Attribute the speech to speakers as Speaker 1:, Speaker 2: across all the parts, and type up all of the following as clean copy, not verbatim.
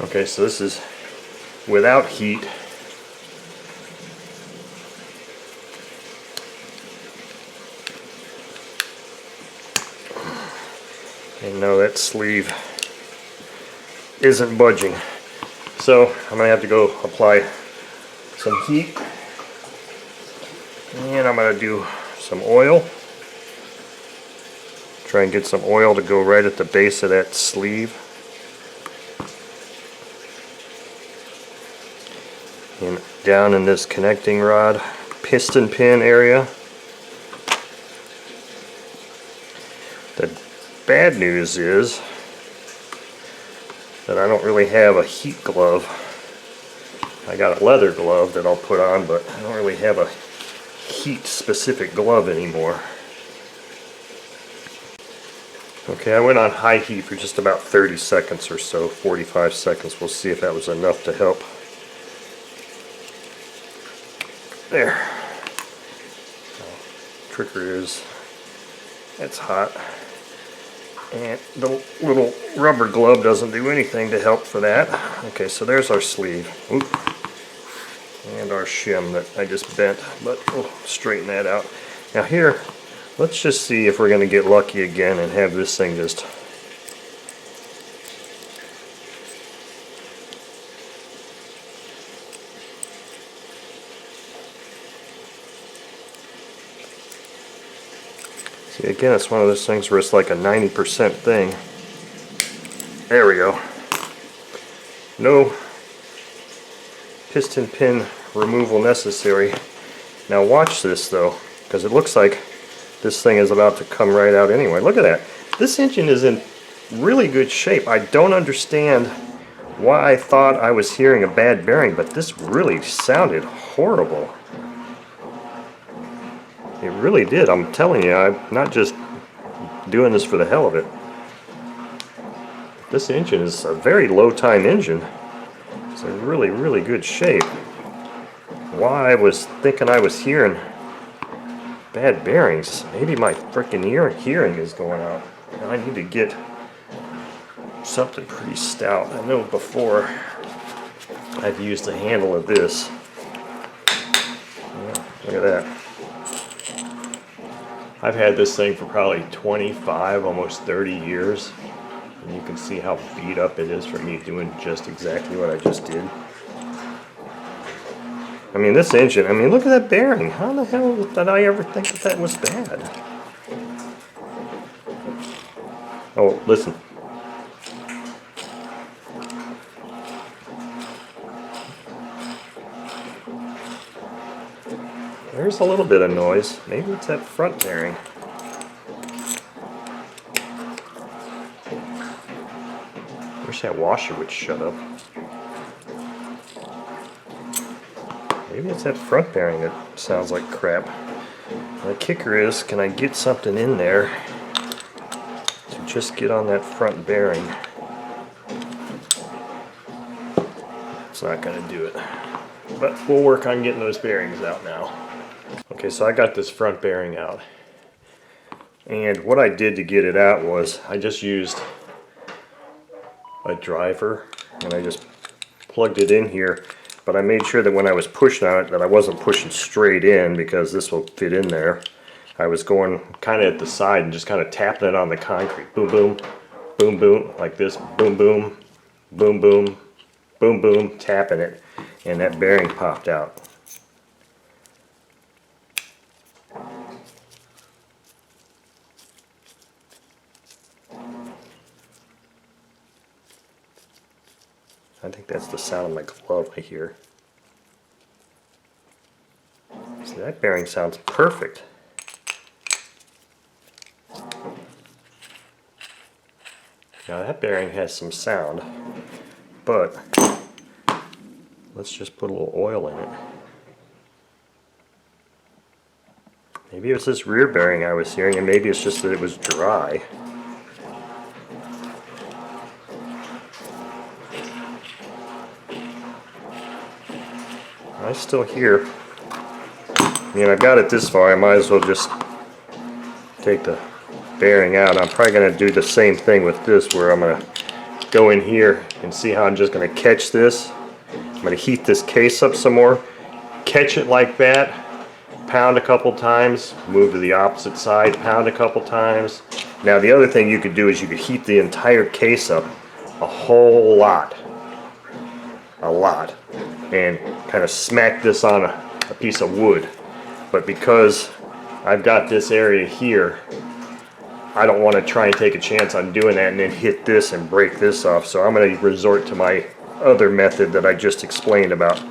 Speaker 1: Okay, so this is without heat. And no, that sleeve isn't budging. So I'm gonna have to go apply some heat, and I'm gonna do some oil. Try and get some oil to go right at the base of that sleeve. And down in this connecting rod piston pin area. The bad news is that I don't really have a heat glove. I got a leather glove that I'll put on, but I don't really have a heat specific glove anymore. Okay, I went on high heat for just about 30 seconds or so, 45 seconds. We'll see if that was enough to help. There. Trigger is, it's hot. And the little rubber glove doesn't do anything to help for that. Okay, so there's our sleeve. Oop. And our shim that I just bent, but we'll straighten that out. Now here, let's just see if we're going to get lucky again and have this thing just see, again, it's one of those things where it's like a 90% thing. There we go. No piston pin removal necessary. Now watch this though, because it looks like this thing is about to come right out anyway. Look at that. This engine is in really good shape. I don't understand why I thought I was hearing a bad bearing, but this really sounded horrible. It really did. I'm telling you, I'm not just doing this for the hell of it. This engine is a very low time engine. It's in really, really good shape. Why I was thinking I was hearing bad bearings. Maybe my frickin' hearing is going out. I need to get something pretty stout. I know before I've used the handle of this. Yeah, look at that. I've had this thing for probably 25, almost 30 years. And you can see how beat up it is for me doing just exactly what I just did. I mean, this engine, I mean, look at that bearing. How the hell did I ever think that that was bad? Oh, listen. There's a little bit of noise. Maybe it's that front bearing. Wish that washer would shut up. Maybe it's that front bearing that sounds like crap. The kicker is, can I get something in there to just get on that front bearing? It's not going to do it. But we'll work on getting those bearings out now. Okay, so I got this front bearing out. And what I did to get it out was I just used a driver and I just plugged it in here. But I made sure that when I was pushing on it that I wasn't pushing straight in, because this will fit in there. I was going kind of at the side and just kind of tapping it on the concrete. Boom, boom, boom, boom, like this. Boom, boom, boom, boom, boom, boom, tapping it. And that bearing popped out. I think that's the sound of my glove I hear. See, that bearing sounds perfect. Now that bearing has some sound, but let's just put a little oil in it. Maybe it was this rear bearing I was hearing, and maybe it's just that it was dry. I still hear, I mean, I've got it this far, I might as well just take the bearing out. I'm probably going to do the same thing with this, where I'm going to go in here and see how I'm just going to catch this. I'm going to heat this case up some more, catch it like that, pound a couple times, move to the opposite side, pound a couple times. Now the other thing you could do is you could heat the entire case up a whole lot, and kind of smack this on a piece of wood. But because I've got this area here, I don't want to try and take a chance on doing that and then hit this and break this off. So I'm going to resort to my other method that I just explained about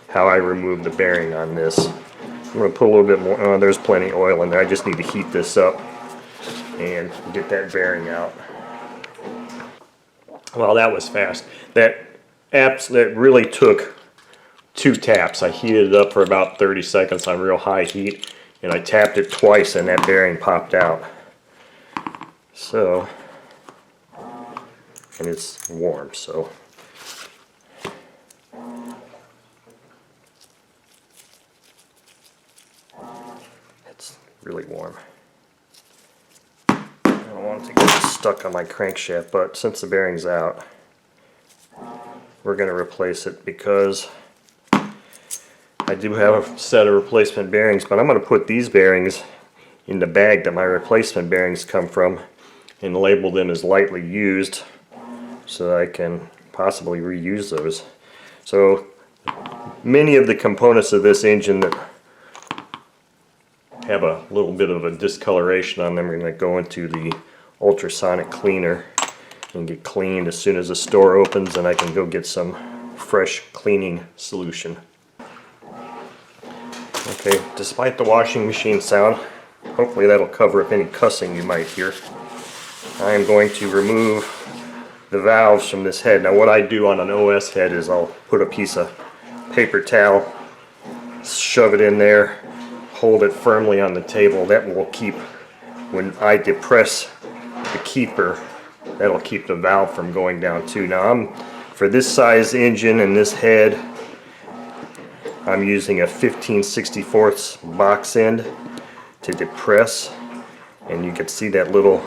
Speaker 1: how I remove the bearing on this. I'm going to put a little bit more, there's plenty of oil in there. I just need to heat this up and get that bearing out. Well, that was fast. That really took 2 taps. I heated it up for about 30 seconds on real high heat, and I tapped it twice and that bearing popped out. So, and it's warm, so. It's really warm. I don't want it to get stuck on my crankshaft, but since the bearing's out, we're going to replace it because I do have a set of replacement bearings, but I'm going to put these bearings in the bag that my replacement bearings come from and label them as lightly used so that I can possibly reuse those. So many of the components of this engine that have a little bit of a discoloration on them are going to go into the ultrasonic cleaner and get cleaned as soon as the store opens, and I can go get some fresh cleaning solution. Okay, despite the washing machine sound, hopefully that'll cover up any cussing you might hear. I am going to remove the valves from this head. Now what I do on an OS head is I'll put a piece of paper towel, shove it in there, hold it firmly on the table. That will keep, when I depress the keeper, that'll keep the valve from going down too. Now for this size engine and this head, I'm using a 15/64 box end to depress, and you can see that little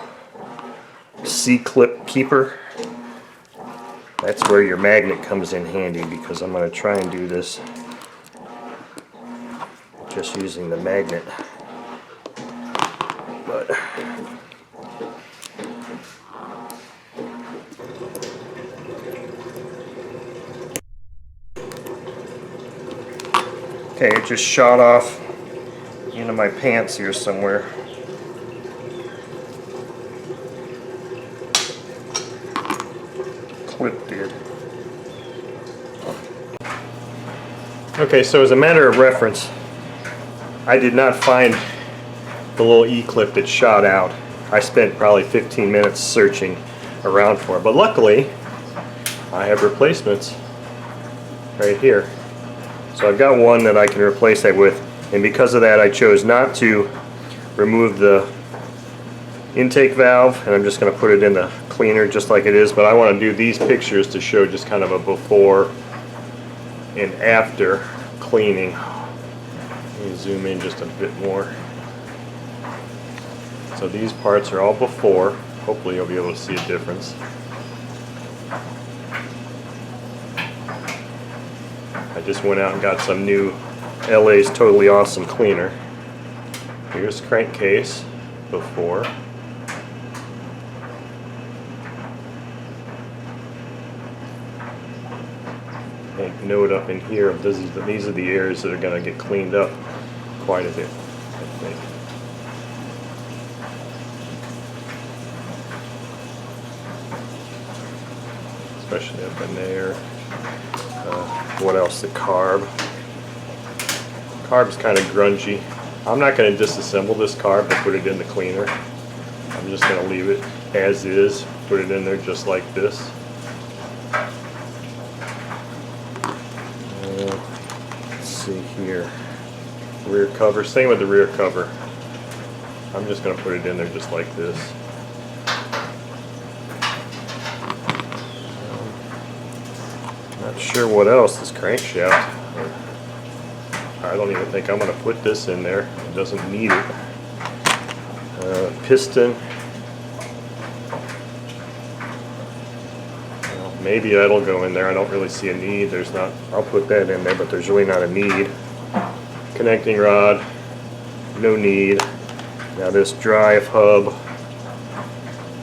Speaker 1: C-clip keeper. That's where your magnet comes in handy, because I'm going to try and do this just using the magnet. But okay, it just shot off into my pants here somewhere. Clip did. Okay, so as a matter of reference, I did not find the little E-clip that shot out. I spent probably 15 minutes searching around for it, but luckily I have replacements right here. So I've got one that I can replace that with, and because of that I chose not to remove the intake valve, and I'm just going to put it in the cleaner just like it is. But I want to do these pictures to show just kind of a before and after cleaning. Let me zoom in just a bit more. So these parts are all before. Hopefully you'll be able to see a difference. I just went out and got some new LA's Totally Awesome cleaner. Here's Crankcase before. And note up in here, these are the areas that are going to get cleaned up quite a bit, I think. Especially up in there. What else? The carb. Carb's kind of grungy. I'm not going to disassemble this carb and put it in the cleaner. I'm just going to leave it as is, put it in there just like this. Let's see here. Rear cover, same with the rear cover. I'm just going to put it in there just like this. Not sure what else, this crankshaft. I don't even think I'm going to put this in there. It doesn't need it. Piston. Maybe that'll go in there. I don't really see a need. There's not, I'll put that in there, but there's really not a need. Connecting rod, no need. Now this drive hub,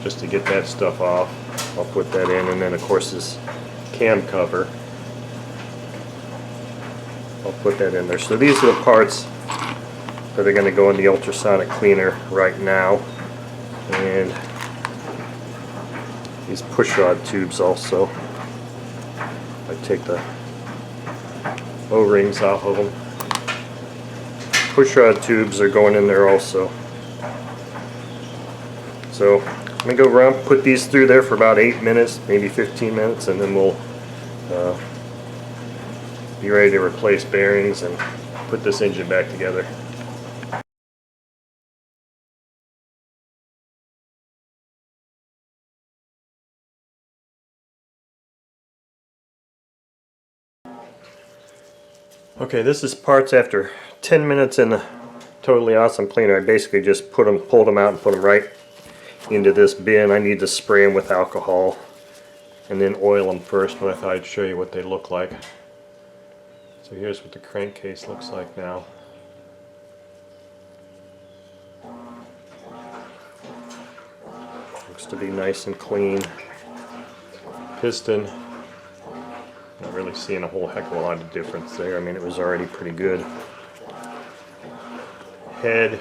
Speaker 1: just to get that stuff off, I'll put that in, and then of course this cam cover, I'll put that in there. So these are the parts that are going to go in the ultrasonic cleaner right now, and these push rod tubes also. I take the O-rings off of them. Push rod tubes are going in there also. So I'm going to go around, put these through there for about 8 minutes, maybe 15 minutes, and then we'll be ready to replace bearings and put this engine back together. Okay, this is parts after 10 minutes in the Totally Awesome cleaner. I basically just pulled them out and put them right into this bin. I need to spray them with alcohol and then oil them first, but I thought I'd show you what they look like. So here's what the crankcase looks like now. Looks to be nice and clean. Piston, not really seeing a whole heck of a lot of difference there. I mean, it was already pretty good. Head.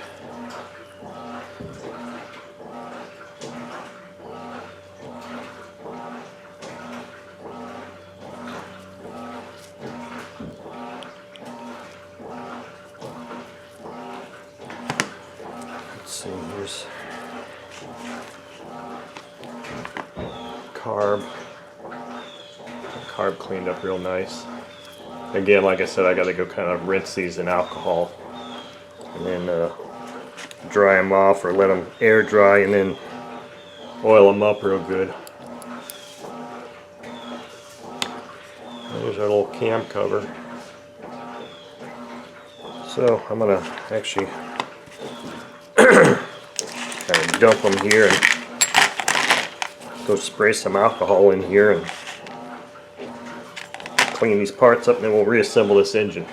Speaker 1: Let's see, here's carb. Carb cleaned up real nice. Again, like I said, I got to go kind of rinse these in alcohol and then dry them off, or let them air dry and then oil them up real good. There's our little cam cover. So I'm going to actually kind of dump them here and go spray some alcohol in here and clean these parts up, and then we'll reassemble this engine.